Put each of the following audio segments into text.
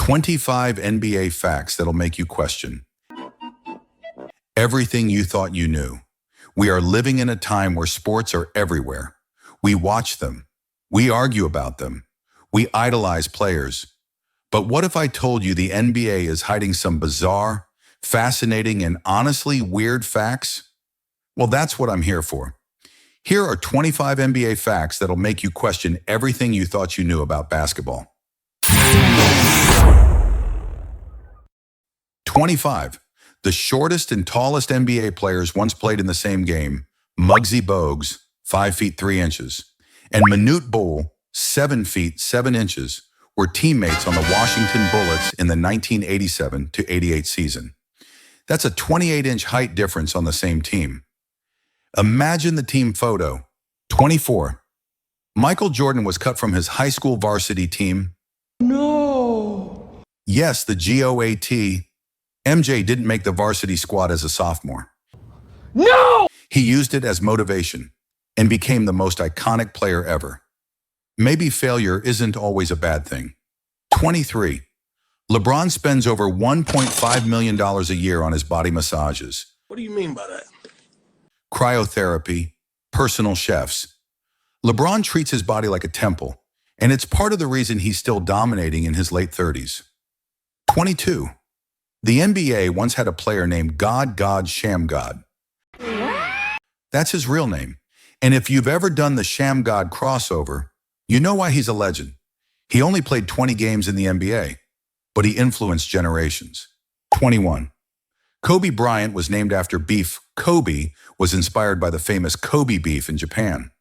25 NBA facts that'll make you question everything you thought you knew. We are living in a time where sports are everywhere. We watch them. We argue about them. We idolize players. But what if I told you the NBA is hiding some bizarre, fascinating, and honestly weird facts? Well, that's what I'm here for. Here are 25 NBA facts that'll make you question everything you thought you knew about basketball. 25. The shortest and tallest NBA players once played in the same game, Muggsy Bogues, 5 feet 3 inches, and Manute Bol, 7 feet 7 inches, were teammates on the Washington Bullets in the 1987-88 season. That's a 28-inch height difference on the same team. Imagine the team photo. 24. Michael Jordan was cut from his high school varsity team. No. Yes, the GOAT. MJ didn't make the varsity squad as a sophomore. No! He used it as motivation and became the most iconic player ever. Maybe failure isn't always a bad thing. 23. LeBron spends over $1.5 million a year on his body massages. What do you mean by that? Cryotherapy, personal chefs. LeBron treats his body like a temple, and it's part of the reason he's still dominating in his late 30s. 22. The NBA once had a player named God Sham God. That's his real name. And if you've ever done the Sham God crossover, you know why he's a legend. He only played 20 games in the NBA, but he influenced generations. 21. Kobe Bryant was named after beef. Kobe was inspired by the famous Kobe beef in Japan.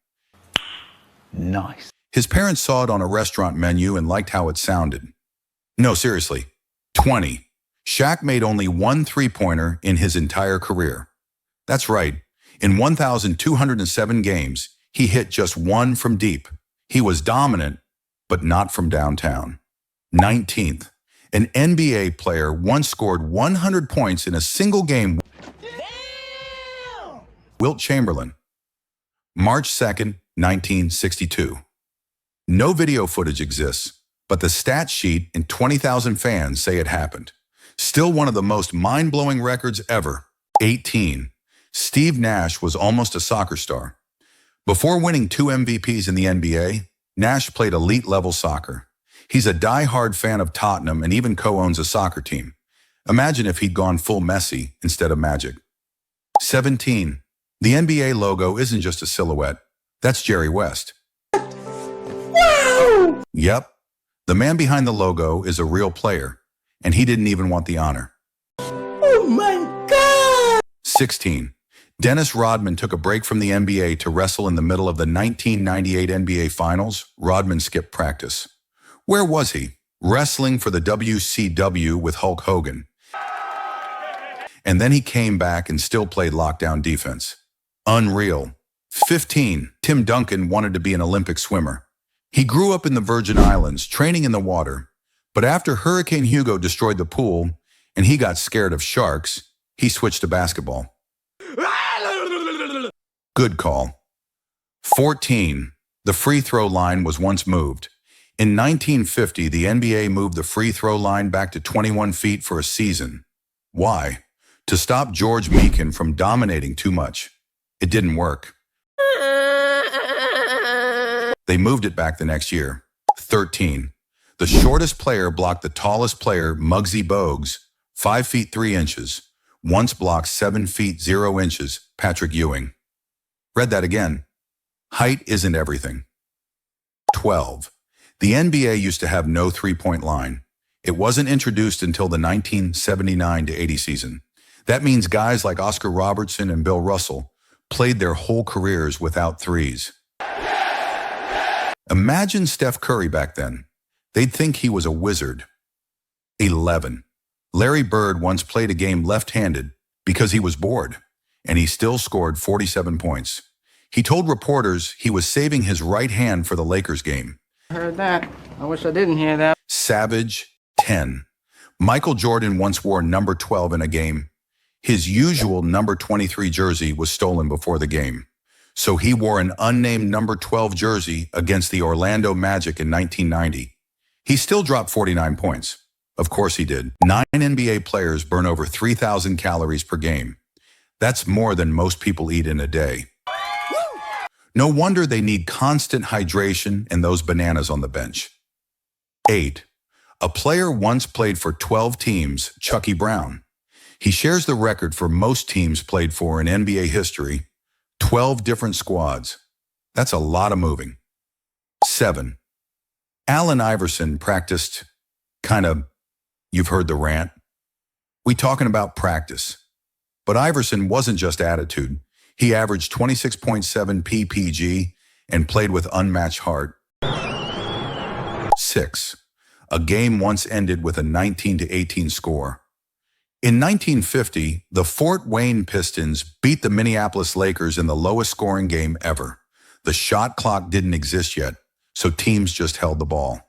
Nice. His parents saw it on a restaurant menu and liked how it sounded. No, seriously. 20. Shaq made only one three-pointer in his entire career. That's right. In 1,207 games, he hit just one from deep. He was dominant, but not from downtown. 19th. An NBA player once scored 100 points in a single game. Damn! Wilt Chamberlain. March 2nd, 1962. No video footage exists, but the stat sheet and 20,000 fans say it happened. Still one of the most mind-blowing records ever. 18. Steve Nash was almost a soccer star. Before winning 2 MVPs in the NBA, Nash played elite-level soccer. He's a die-hard fan of Tottenham and even co-owns a soccer team. Imagine if he'd gone full Messi instead of Magic. 17. The NBA logo isn't just a silhouette. That's Jerry West. Wow! Yep. The man behind the logo is a real player, and he didn't even want the honor. Oh my God! 16. Dennis Rodman took a break from the NBA to wrestle in the middle of the 1998 NBA Finals. Rodman skipped practice. Where was he? Wrestling for the WCW with Hulk Hogan. And then he came back and still played lockdown defense. Unreal. 15. Tim Duncan wanted to be an Olympic swimmer. He grew up in the Virgin Islands, training in the water. But after Hurricane Hugo destroyed the pool and he got scared of sharks, he switched to basketball. Good call. 14. The free throw line was once moved. In 1950, the NBA moved the free throw line back to 21 feet for a season. Why? To stop George Mikan from dominating too much. It didn't work. They moved it back the next year. 13. The shortest player blocked the tallest player, Muggsy Bogues, 5 feet 3 inches, once blocked 7 feet 0 inches, Patrick Ewing. Read that again. Height isn't everything. 12. The NBA used to have no three-point line. It wasn't introduced until the 1979-80 season. That means guys like Oscar Robertson and Bill Russell played their whole careers without threes. Imagine Steph Curry back then. They'd think he was a wizard. 11. Larry Bird once played a game left-handed because he was bored, and he still scored 47 points. He told reporters he was saving his right hand for the Lakers game. I heard that. I wish I didn't hear that. Savage. 10. Michael Jordan once wore number 12 in a game. His usual number 23 jersey was stolen before the game, so he wore an unnamed number 12 jersey against the Orlando Magic in 1990. He still dropped 49 points. Of course he did. 9 NBA players burn over 3,000 calories per game. That's more than most people eat in a day. No wonder they need constant hydration and those bananas on the bench. 8. A player once played for 12 teams, Chucky Brown. He shares the record for most teams played for in NBA history, 12 different squads. That's a lot of moving. 7. Allen Iverson practiced you've heard the rant. We talking about practice. But Iverson wasn't just attitude. He averaged 26.7 ppg and played with unmatched heart. 6. A game once ended with a 19-18 score. In 1950, the Fort Wayne Pistons beat the Minneapolis Lakers in the lowest scoring game ever. The shot clock didn't exist yet, so teams just held the ball.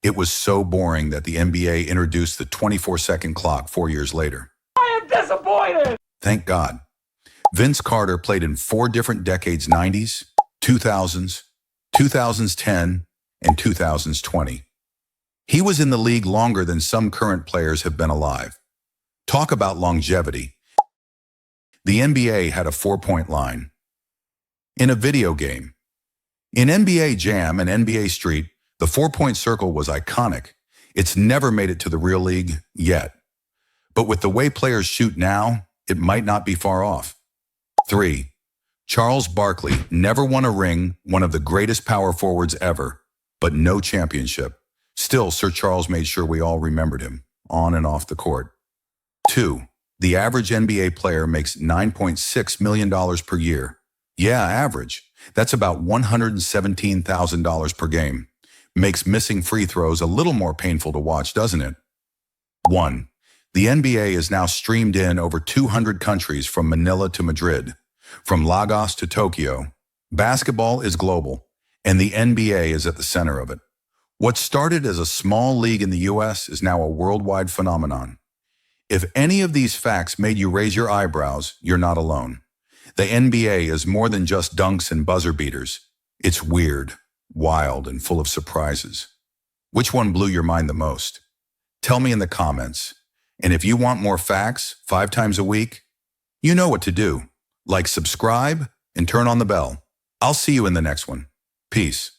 It was so boring that the NBA introduced the 24-second clock 4 years later. I am disappointed! Thank God. Vince Carter played in 4 different decades: 90s, 2000s, 2010, and 2020. He was in the league longer than some current players have been alive. Talk about longevity. The NBA had a 4-point line. In a video game. In NBA Jam and NBA Street, the 4-point circle was iconic. It's never made it to the real league yet. But with the way players shoot now, it might not be far off. 3. Charles Barkley never won a ring, one of the greatest power forwards ever, but no championship. Still, Sir Charles made sure we all remembered him, on and off the court. 2. The average NBA player makes $9.6 million per year. Yeah, average. That's about $117,000 per game. Makes missing free throws a little more painful to watch, doesn't it? 1. The NBA is now streamed in over 200 countries from Manila to Madrid, from Lagos to Tokyo. Basketball is global, and the NBA is at the center of it. What started as a small league in the US is now a worldwide phenomenon. If any of these facts made you raise your eyebrows, you're not alone. The NBA is more than just dunks and buzzer beaters. It's weird, wild, and full of surprises. Which one blew your mind the most? Tell me in the comments. And if you want more facts 5 times a week, you know what to do. Like, subscribe, and turn on the bell. I'll see you in the next one. Peace.